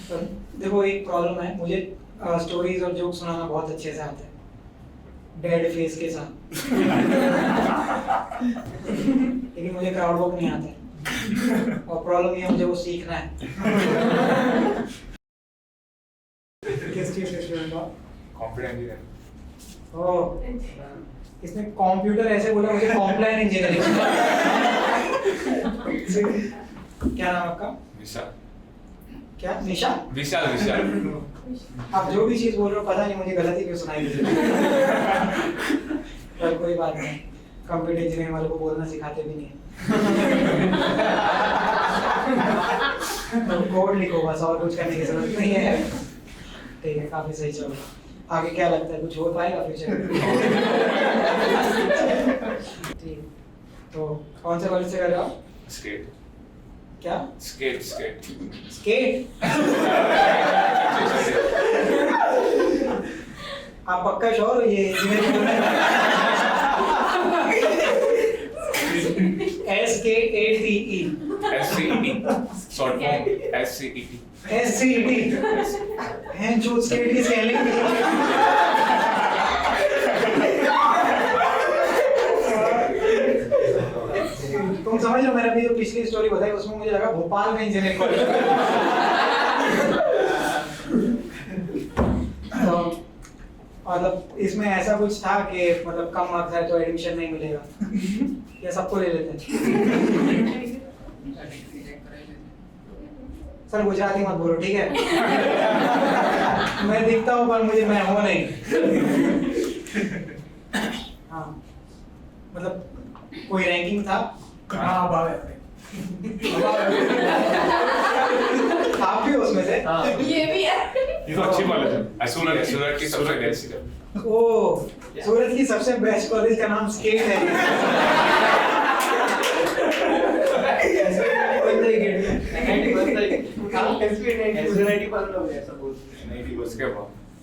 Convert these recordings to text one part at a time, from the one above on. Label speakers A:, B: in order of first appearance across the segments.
A: देखो एक प्रॉब्लम है, मुझे स्टोरीज और जोक सुनाना बहुत अच्छे से आता है, डेड फेस के साथ। लेकिन मुझे क्राउड वर्क नहीं आता है, और प्रॉब्लम ये है मुझे वो सीखना है। किस चीज से स्टूडेंट हो?
B: Computer engineer.
A: ओह, इसने कंप्यूटर ऐसे बोला मुझे कॉम्प्लायन इंजीनियरिंग। क्या नाम आपका?
B: विशाल।
A: क्या? निशा?
B: विशाल विशाल।
A: आप जो भी चीज बोल रहे हो पता नहीं मुझे गलत ही क्यों सुनाई दे रही है। पर कोई बात नहीं, कंप्यूटर इंजीनियर वालों को बोलना सिखाते भी नहीं है। कोड लिखो बस, और कुछ करने की जरूरत नहीं है। ठीक है, काफी सही चल रहा। आगे क्या लगता है, कुछ हो पाएगा फ्यूचर में? ठीक, तो कौन से कॉलेज से कर रहे हो आप?
B: स्केट।
A: क्या?
B: Skate skate.
A: स्केट? आप पक्का श्योर हो ये engineering? SKATE।
B: SCET short form SCET।
A: SCET हैं जो स्केट की स्पेलिंग। तुम समझ लो, मैंने अभी जो पिछली स्टोरी बताई उसमें मुझे लगा भोपाल में इंजीनियरिंग कॉलेज। तो मतलब इसमें ऐसा कुछ था कि मतलब कम मार्क्स है तो एडमिशन नहीं मिलेगा, या सबको ले लेते हैं? सर गुजराती मत बोलो, ठीक है? मैं दिखता हूँ पर मैं हूँ नहीं। हाँ, मतलब कोई रैंकिंग था?
C: हाँ,
A: आप भी उसमें से?
D: ये भी है।
B: ये तो अच्छी कॉलेज है। सूरत की सबसे बेस्ट।
A: ओह, सूरत की सबसे बेस्ट कॉलेज का नाम स्केट है।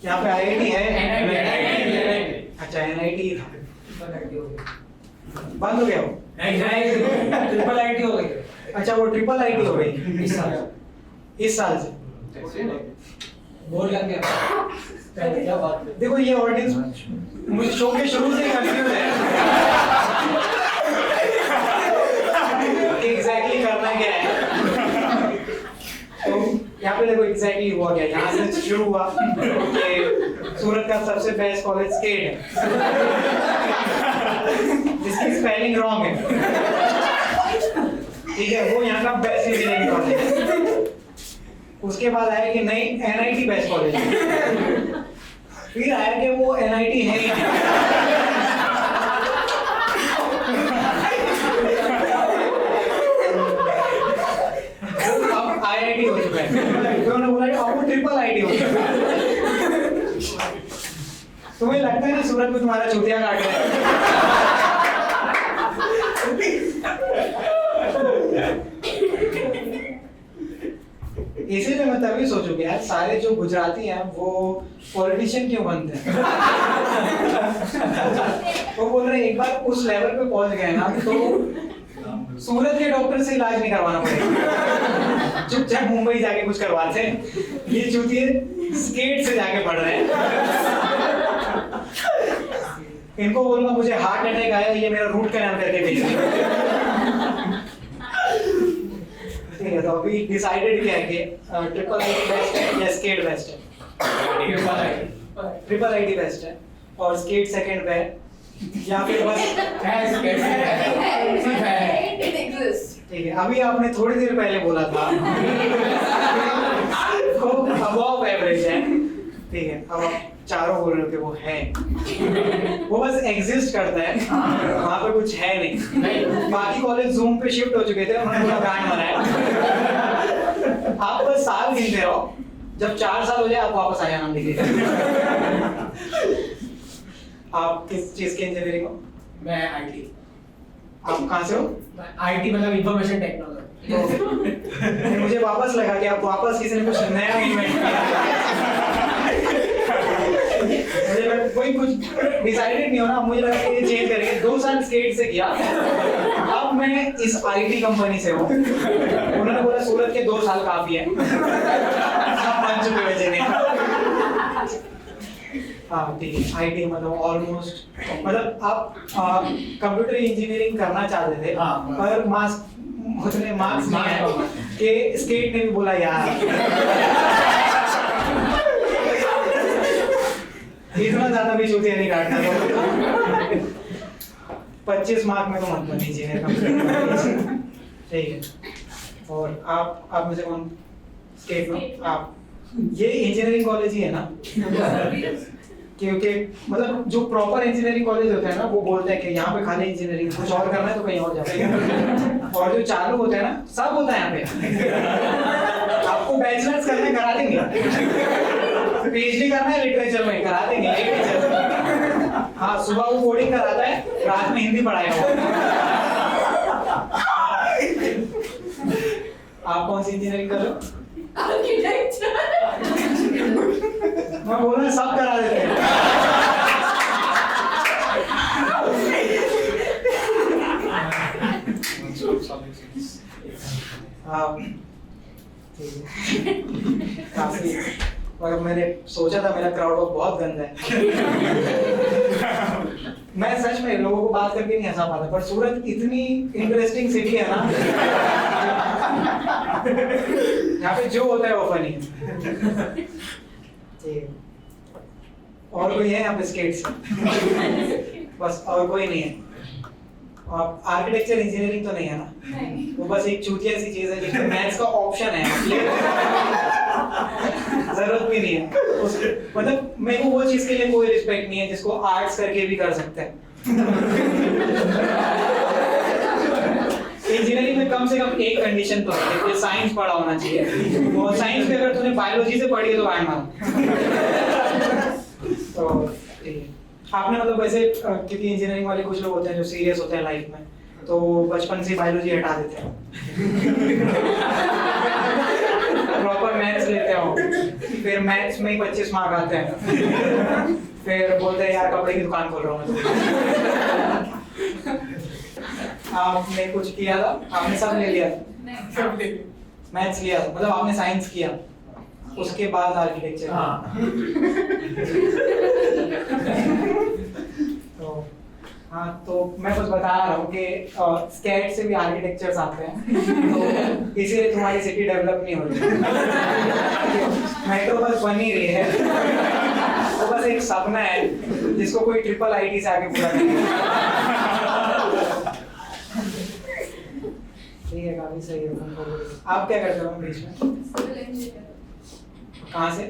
A: यहाँ पे IIT है? अच्छा, NIT था, बंद हो गया वो?
C: ट्रिपल आईटी हो गई।
A: अच्छा, वो ट्रिपल IT हो गई इस साल से?
C: बोर्ड लग गया। क्या बात है।
A: देखो ये ऑडियंस मुझे शो के शुरू से ही कंफ्यूज है कि एग्जैक्टली करना क्या है। तो यहाँ पे देखो एग्जैक्टली हुआ क्या, यहाँ से शुरू हुआ कि सूरत का सबसे बेस्ट कॉलेज स्केट है, जिसकी स्पेलिंग रॉन्ग है, ठीक है? वो यहाँ का बेस्ट इंजीनियरिंग कॉलेज है। उसके बाद आया कि नहीं, NIT बेस्ट कॉलेज है। फिर आया कि वो NIT है ही नहीं। अब IIT हो चुका है, तो उन्होंने बोला कि अब वो ट्रिपल IT हो चुका है। तुम्हें लगता है ना सूरत में तुम्हारा चूतिया काट रहा है? इसीलिए मैं तभी सोचू कि यार सारे जो गुजराती हैं वो पॉलिटिशियन क्यों बनते हैं? वो बोल रहे एक बार उस लेवल पे पहुंच गए ना तो सूरत के डॉक्टर से इलाज नहीं करवाना पड़ेगा, चुपचाप मुंबई जाके कुछ करवाते हैं। ये चूतिए स्केट से जाके पढ़ रहे हैं। इनको बोलूंगा मुझे हार्ट अटैक आया, ये मेरा रूट कैनाल करके भेजिए। ठीक है, तो अभी डिसाइडेड क्या है कि ट्रिपल IT बेस्ट है या स्केट बेस्ट है? ट्रिपल IT बेस्ट है और स्केट सेकंड पे है, या फिर बस ठीक है? अभी आपने थोड़ी देर पहले बोला था वो अबव एवरेज है, ठीक है? अब आप चारों बोल रहे हो कि वो है, वो बस एग्जिस्ट करता है, वहाँ पे कुछ है नहीं। बाकी कॉलेज जूम पे शिफ्ट हो चुके थे, उन्होंने पूरा ब्रांड बनाया। आप बस साल गिनते रहो, जब 4 साल हो जाए आप वापस आ जाना, नाम लिखिएगा। आप किस चीज के इंजीनियरिंग हो?
C: मैं आईटी।
A: आप कहाँ से हो?
C: आईटी मतलब इंफॉर्मेशन टेक्नोलॉजी।
A: मुझे वापस लगा कि आप वापस किसी ने कुछ नया इन्वेंट किया। मुझे कोई कुछ डिसाइडेड नहीं हो ना, मुझे लगा कि ये चेंज करेंगे। 2 साल स्केट से किया, अब मैं इस IT कंपनी से हूँ। उन्होंने बोला सूरत के 2 साल काफी है। हाँ ठीक है, आईटी मतलब ऑलमोस्ट, मतलब आप कंप्यूटर इंजीनियरिंग करना चाहते थे,
C: हाँ।
A: पर उतने मार्क्स नहीं आए कि स्केट ने भी बोला यार इतना ज्यादा भी चूतिया नहीं काटना, तो 25 मार्क में तो मत बन इंजीनियर कंप्यूटर, ठीक है। और आप में से कौन स्केट में? आप ये इंजीनियरिंग कॉलेज ही है ना? क्योंकि मतलब जो प्रॉपर इंजीनियरिंग कॉलेज होता है ना, वो बोलते हैं कि यहाँ पे खाली इंजीनियरिंग, कुछ और करना है तो कहीं और जाओ। और जो चालू होते हैं ना, सब होता है यहाँ पे। आपको बैचलर्स करने करा देंगे, पीएचडी करना है लिटरेचर में करा देंगे, एक टीचर। हाँ, सुबह वो कोडिंग कराता है, रात में हिंदी पढ़ाएगा। आप कौन सी इंजीनियरिंग कर रहे हो? मैं बोल रहा सब करा देते हैं। हाँ ठीक है, काफी। और मैंने सोचा था मेरा क्राउड वर्क बहुत गंदा है। मैं सच में लोगों को बात करके नहीं हंसा पाता, पर सूरत इतनी इंटरेस्टिंग सिटी है ना, यहाँ पे जो होता है वो फनी है। ठीक है, और कोई है यहाँ पे स्केट्स? बस, और कोई नहीं है। और आर्किटेक्चर इंजीनियरिंग तो नहीं है ना?
D: नहीं।
A: वो बस एक चूतिया सी चीज है जिसमें मैथ्स का ऑप्शन है, जरूरत भी नहीं है मतलब मेरे को वो चीज के लिए कोई रिस्पेक्ट नहीं है जिसको आर्ट्स करके भी कर सकते हैं। इंजीनियरिंग में कम से कम एक कंडीशन तो है कि साइंस पढ़ा होना चाहिए, और साइंस भी अगर तूने बायोलॉजी से पढ़ी है तो बैंड मार। तो ठीक है, आपने मतलब वैसे क्योंकि इंजीनियरिंग वाले कुछ लोग होते हैं जो सीरियस होते हैं लाइफ में, तो बचपन से बायोलॉजी हटा देते हैं, प्रॉपर मैथ्स लेते हो, फिर मैथ्स में ही 25 मार्क आते हैं, फिर बोलते हैं यार कपड़े की दुकान खोल रहा हूँ मैं। आपने कुछ किया था? आपने सब ले लिया? मैथ्स लिया था, मतलब आपने साइंस किया, उसके बाद आर्किटेक्चर।
C: हाँ।
A: तो हाँ, तो मैं बस बता रहा हूँ कि स्केट से भी आर्किटेक्चर्स आते हैं, तो इसीलिए तुम्हारी सिटी डेवलप नहीं हो रही। मेट्रो बस बन ही रही है, वो बस एक सपना है जिसको कोई ट्रिपल आईटी से आगे पूरा करेगा। ठीक है, काफी सही है। आप क्या करते हो बीच में?
D: सिविल इंजीनियर,
A: कहाँ से?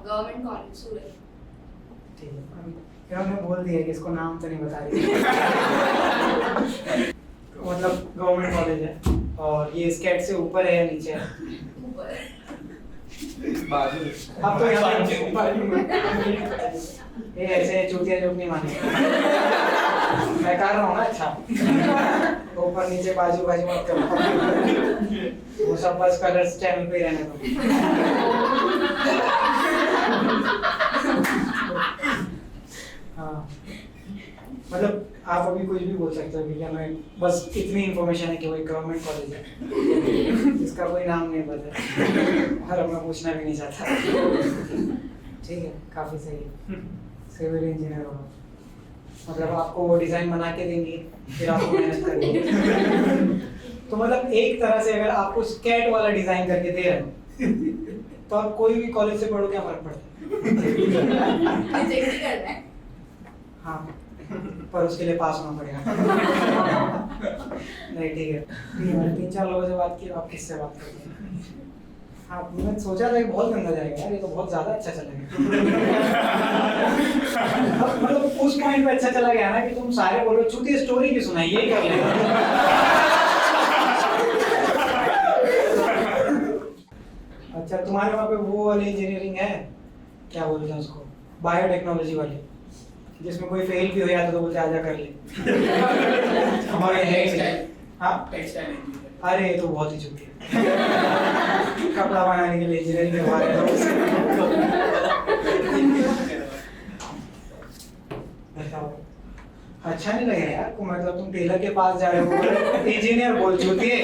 D: गवर्नमेंट कॉलेज सूरत।
A: ठीक है, क्या हमने बोल दिया कि इसको नाम तो नहीं बता रही। मतलब गवर्नमेंट कॉलेज है, और ये स्केट से ऊपर है या नीचे है?
D: ऊपर।
A: अब तो ये ऐसे चूतिया जोक नहीं माने, मैं कर रहा हूँ ना। अच्छा, ऊपर नीचे बाजू बाजू मत करो, वो सब बस कलर्स चैनल पे ही रहने दो। हाँ, मतलब आप अभी कुछ भी बोल सकते हो कि हमें बस इतनी इन्फॉर्मेशन है कि वो एक गवर्नमेंट कॉलेज है जिसका कोई नाम नहीं पता, और मैं पूछना भी नहीं चाहता। ठीक है, काफी सही है। सिविल इंजीनियर होगा, मतलब आपको वो डिजाइन बना के देंगे, फिर आपको मेहनत करनी है। तो मतलब एक तरह से अगर आपको स्केट वाला डिजाइन करके दे रहे हैं, तो आप कोई भी कॉलेज से पढ़ो, क्या फर्क पड़ता है?
D: रिजेक्ट ही करना है।
A: हाँ, पर उसके लिए पास होना पड़ेगा। नहीं ठीक है, 3-4 लोगों से बात की, आप किससे बात करते हैं? हाँ, मैंने सोचा था कि बहुत गंदा जाएगा यार, ये तो बहुत ज्यादा अच्छा चलेगा। मतलब उस पॉइंट पे अच्छा चला गया ना कि तुम सारे बोलो चूती स्टोरी की सुनाई, यही कर लेगा। अच्छा, तुम्हारे वहाँ पे वो वाली इंजीनियरिंग है, क्या बोलते हैं उसको, बायोटेक्नोलॉजी वाली, जिसमें कोई फेल भी हो जाता तो बोलते आजा कर ले। हमारे है। हाँ,
C: टेक्सटाइल इंजीनियर।
A: अरे ये तो बहुत ही चुकी है। कपड़ा बनाने के लिए इंजीनियरिंग करवा रहे हो। अच्छा नहीं लगेगा यार को, मतलब तुम टेलर के पास जा रहे हो, इंजीनियर बोल चुकी है,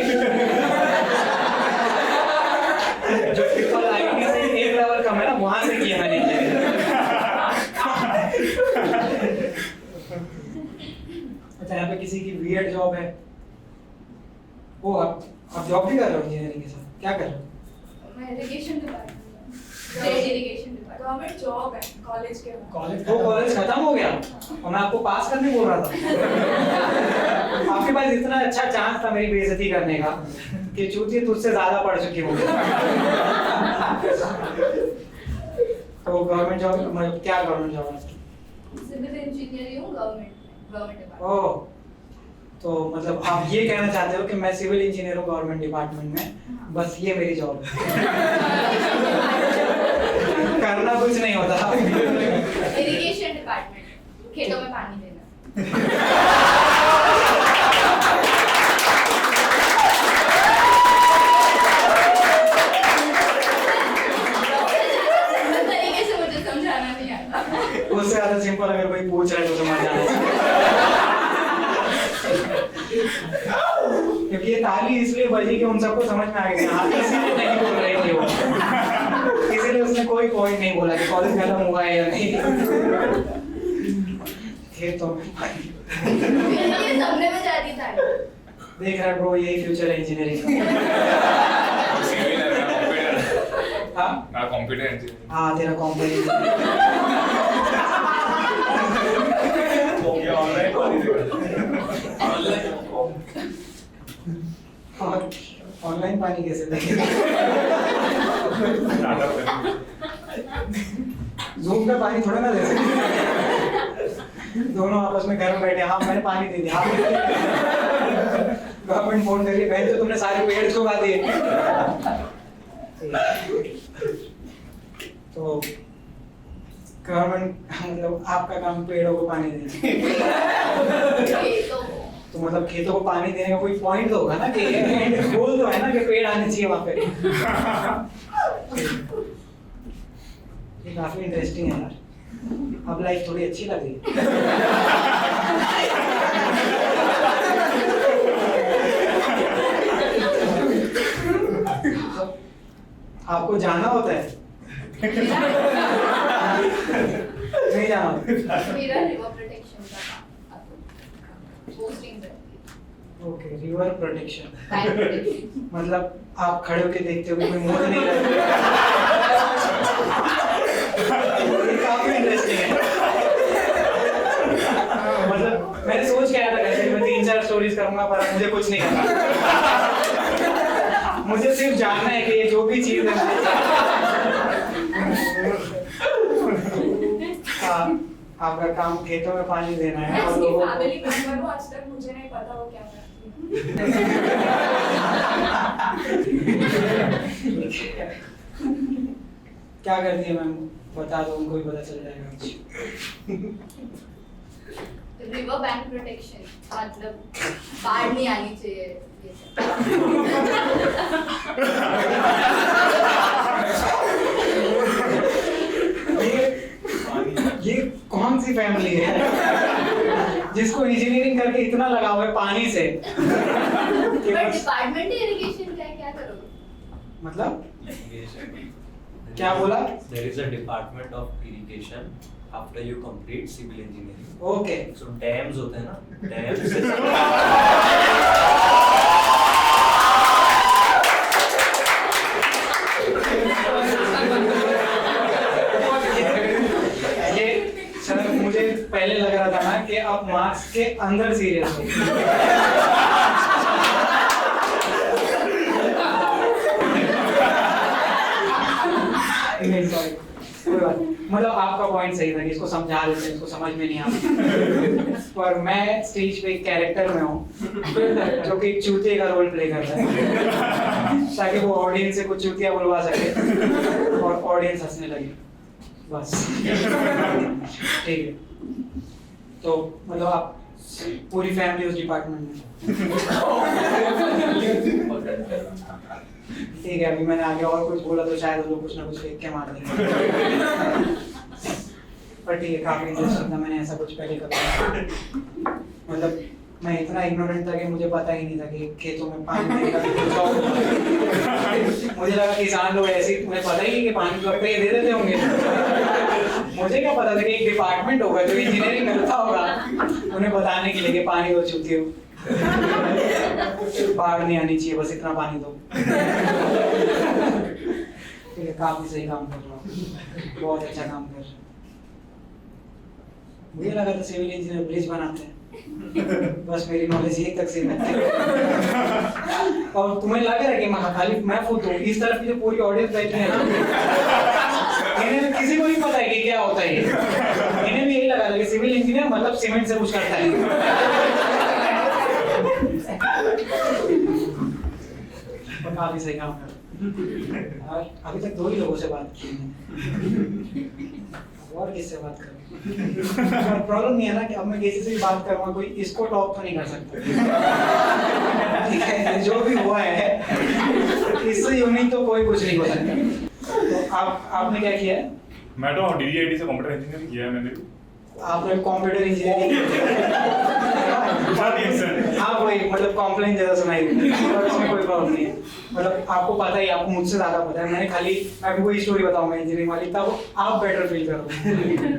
A: जो ट्रिपल आईटी से एक लेवल कम है ना, वहां से किया मैंने। बीएड जॉब है। वो आप जॉब भी कर रहे हो इंजीनियरिंग के साथ, क्या कर रहे हो?
D: मैं इरिगेशन डिपार्टमेंट में, state irrigation department.
E: Government job है कॉलेज के बाद।
C: कॉलेज
A: वो कॉलेज खत्म हो गया और मैं आपको पास करने बोल रहा था। आपके पास इतना अच्छा चांस था मेरी बेइज्जती करने का कि चूतिए तुझसे ज्यादा पढ़ चुकी हूँ। तो गवर्नमेंट जॉब मतलब क्या गवर्नमेंट जॉब है?
D: सिविल इंजीनियरिंग हूँ गवर्नमेंट डिपार्टमेंट।
A: ओह, तो मतलब आप ये कहना चाहते हो कि मैं सिविल इंजीनियर हूँ गवर्नमेंट डिपार्टमेंट में, बस ये मेरी जॉब है। करना कुछ नहीं होता।
D: इरिगेशन डिपार्टमेंट, खेतों में पानी देना। सिंपल तरीके से मुझे समझाना नहीं आता।
A: उससे ज्यादा सिंपल अगर कोई पूछ रहा है तो समझ जाना चाहिए। क्योंकि ये ताली इसलिए बजी कि उन सबको समझ में आ गया हाँ, इसीलिए नहीं बोल रही थी वो, इसीलिए उसने कोई पॉइंट नहीं बोला कि कॉलेज खत्म हुआ है या नहीं। खेतों में
D: ये सबने में जाती था।
A: देख रहा है ब्रो, यही फ्यूचर है इंजीनियरिंग का।
B: सिविल है मेरा कंप्यूटर।
A: हाँ
B: मेरा कंप्यूटर इंजीनियरिंग।
A: हाँ, तेरा कॉम्प्लेक्स
C: हो गया ऑनलाइन
A: ऑनलाइन पानी कैसे देखे? जूम पे पानी थोड़ा ना दे सकते। दोनों आपस में घर में बैठे, हाँ मैंने पानी दे दिया, गवर्नमेंट फोन करिए, बहन तो तुमने सारे पेड़ उगा दिए। तो गवर्नमेंट मतलब आपका काम पेड़ों को पानी देना। तो मतलब खेतों को पानी देने का कोई पॉइंट तो होगा ना कि गोल तो है ना कि पेड़ आने चाहिए वहां पे। ये काफी इंटरेस्टिंग है यार, अब लाइफ थोड़ी अच्छी लग रही है। आपको जाना होता है? नहीं जाना होता?
D: मेरा रिवर प्रोटेक्शन का पोस्टिंग रहती है।
A: Okay, river protection
D: time protection.
A: मतलब आप खड़े होके देखते हो कि कोई मोड़ नहीं रहा। ये काफी इंटरेस्टिंग है। मतलब मैंने सोच के आया था कैसे मैं 3-4 स्टोरीज करूंगा पर मुझे कुछ नहीं करना। मुझे सिर्फ जानना है कि ये जो भी चीज है आपका काम खेतों में पानी देना है
E: मैं
A: और
E: उसकी
A: लोगों को
E: फैमिली मेंबर हूँ, आज तक मुझे नहीं पता वो क्या करती है।
A: क्या करती है मैम, बता दो, उनको भी पता चल जाएगा।
D: रिवर बैंक प्रोटेक्शन मतलब बाढ़ नहीं आनी चाहिए ये सब।
A: ये कौन सी फैमिली है जिसको इंजीनियरिंग करके इतना लगाव है पानी से?
D: बट डिपार्टमेंट ही इरिगेशन का है, क्या करोगे?
A: मतलब क्या बोला?
F: There is a department of irrigation after you complete civil engineering.
A: Okay,
F: So dams होते हैं ना, dams से
A: ये सर मुझे पहले लग रहा था ना कि आप मार्क्स के अंदर सीरियस हो। नहीं सॉरी, कोई बात नहीं। मतलब आपका पॉइंट सही था कि इसको समझा देते हैं, इसको समझ में नहीं आता। पर मैं स्टेज पे एक कैरेक्टर में हूँ जो कि चूतिए का रोल प्ले कर रहा है ताकि वो ऑडियंस से कुछ चूतिया बुलवा सके और ऑडियंस हंसने लगे, बस। ठीक है, तो मतलब आप पूरी फैमिली उस डिपार्टमेंट में? ठीक है, अभी मैंने आगे और कुछ बोला तो शायद वो लोग कुछ ना कुछ फेंक के मार देंगे। पर ठीक है, काफी इंटरेस्टिंग था, मैंने ऐसा कुछ पहले कभी मतलब मैं इतना इग्नोरेंट था कि मुझे पता ही नहीं था कि खेतों में पानी देने का मुझे लगा किसान लोग ऐसे ही, उन्हें पता ही नहीं कि पानी तो अपने दे देते होंगे। मुझे क्या पता था कि एक डिपार्टमेंट होगा जो इंजीनियरिंग करता होगा उन्हें बताने के लिए कि पानी हो चुकी हो। बाढ़ नहीं आनी चाहिए, बस इतना पानी दो। ठीक है, काफी सही काम कर रहा हूँ, बहुत अच्छा काम कर रहा हूँ। मुझे लगा था सिविल इंजीनियर ब्रिज बनाते हैं, बस मेरी नॉलेज यही तक सीमित है। और तुम्हें लग रहा है कि खाली मैं फूट हूँ, इस तरफ की जो पूरी ऑडियंस बैठी है ना, इन्हें किसी को नहीं पता है कि क्या होता है ये। इन्हें भी यही लगा था कि सिविल इंजीनियर मतलब सीमेंट से कुछ करता है। और काफी सही काम कर, और अभी तक 2 ही लोगों से बात की मैंने, और किससे बात करूं? प्रॉब्लम नहीं है ना कि अब मैं किसी से भी बात करूंगा, कोई इसको टॉप तो नहीं कर सकता। ठीक है, जो भी हुआ है इससे यूनिक तो कोई कुछ नहीं हो सकता। तो आपने क्या किया है?
B: मैं तो DDIT से कंप्यूटर इंजीनियरिंग किया है मैंने भी।
A: आपने कंप्यूटर इंजीनियरिंग हाँ वही, मतलब कॉम्प्लेन जैसा सुनाई और उसमें कोई प्रॉब्लम नहीं है। मतलब आपको पता ही, आपको मुझसे ज्यादा पता है। मैं भी कोई स्टोरी बताऊंगा इंजीनियरिंग वाली, तब आप बेटर फील करोगे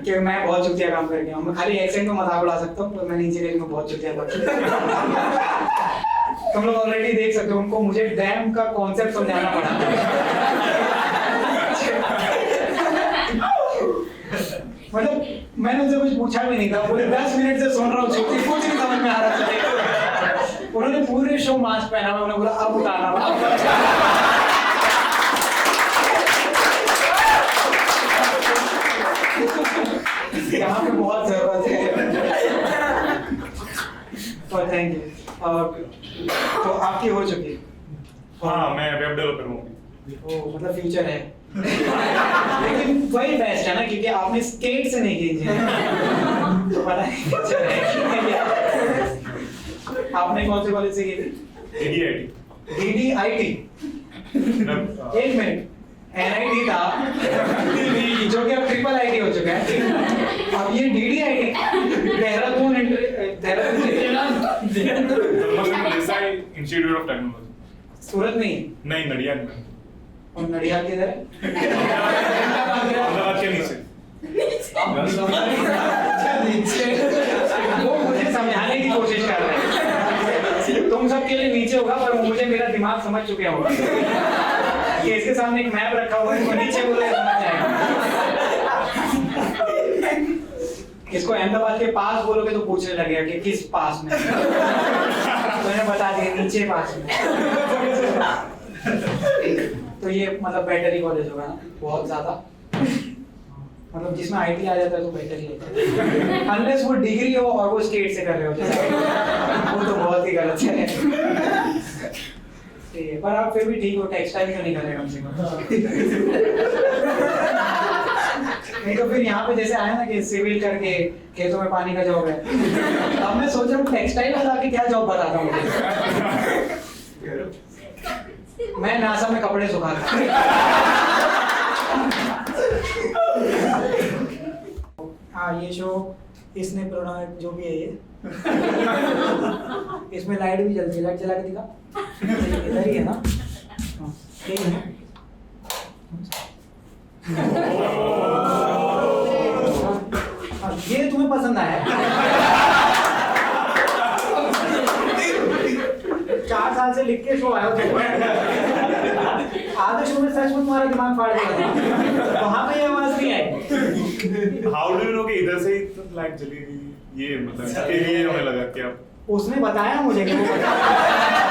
A: कि मैं बहुत चुतिया काम करके आऊँ। मैं खाली एक्सेंट में मजाक उड़ा सकता हूँ, पर मैंने इंजीनियरिंग में बहुत चुतिया काम किया। तुम लोग ऑलरेडी देख सकते हो, उनको मुझे डैम का कॉन्सेप्ट समझाना पड़ा। मतलब मैंने उनसे कुछ पूछा भी नहीं था, पूरे 10 मिनट से सुन रहा हूँ, कुछ नहीं समझ में आ रहा था। उन्होंने पूरे शो मास्क पहना, उन्होंने बोला अब उतारना। यहाँ पे बहुत जरूरत है। तो थैंक यू। तो आपकी हो चुकी है?
B: हाँ, मैं वेब डेवलपर हूँ।
A: ओ, मतलब फ्यूचर है। लेकिन वही बेस्ट है ना, क्योंकि आपने स्केट से नहीं की इंजीनियरिंग, तो पता नहीं फ्यूचर है कि नहीं। आपने कौन से कॉलेज से की थी?
B: DDIT।
A: एक मिनट, NIT था जो कि अब IIIT हो चुका है, अब ये DDIT, Dehradun
B: institute of technology.
A: Surat नहीं?
B: नहीं, नडियाद में।
A: और नडियाद किधर है?
B: अहमदाबाद के नीचे।
A: वो मुझे समझाने की कोशिश कर रहे हैं। तुम सबके लिए नीचे होगा, पर मुझे मेरा दिमाग समझ चुके होगा कि इसके सामने एक मैप रखा हुआ है, वो नीचे बोले समझ जाएगा। इसको अहमदाबाद के पास बोलोगे तो पूछने लगेगा कि किस पास में। तो मैंने बता दिया नीचे पास में। तो ये मतलब बेटर ही कॉलेज होगा ना, बहुत ज्यादा। मतलब जिसमें IT आ जाता है तो बेटर ही होता है, अनलेस वो डिग्री हो और वो स्टेट से कर रहे हो, वो तो बहुत ही गलत है। ठीक है, पर आप फिर भी ठीक हो, टेक्सटाइल क्यों नहीं कर रहे कम से कम? नहीं तो फिर यहाँ पे जैसे आया ना कि सिविल करके खेतों में पानी का जॉब है, अब मैं सोच रहा हूँ टेक्सटाइल वाला के क्या जॉब बताता हूँ। मैं नासा में कपड़े सुखाता। हाँ, ये शो इसने प्रोनाउन जो भी है ये, इसमें लाइट भी जलती है, लाइट जला के दिखा, इधर ही है ना? हाँ, यही है। ये तुम्हें पसंद आया? 4 साल से लिख के शो आया, आधे शो में सच में तुम्हारा दिमाग फाड़ दिया, वहां पे ये आवाज नहीं आई।
B: हाउ डू यू नो कि इधर से ही लाइट जली गई? ये मतलब इसके लिए हमें लगा कि आप
A: उसने बताया मुझे कि वो बताया।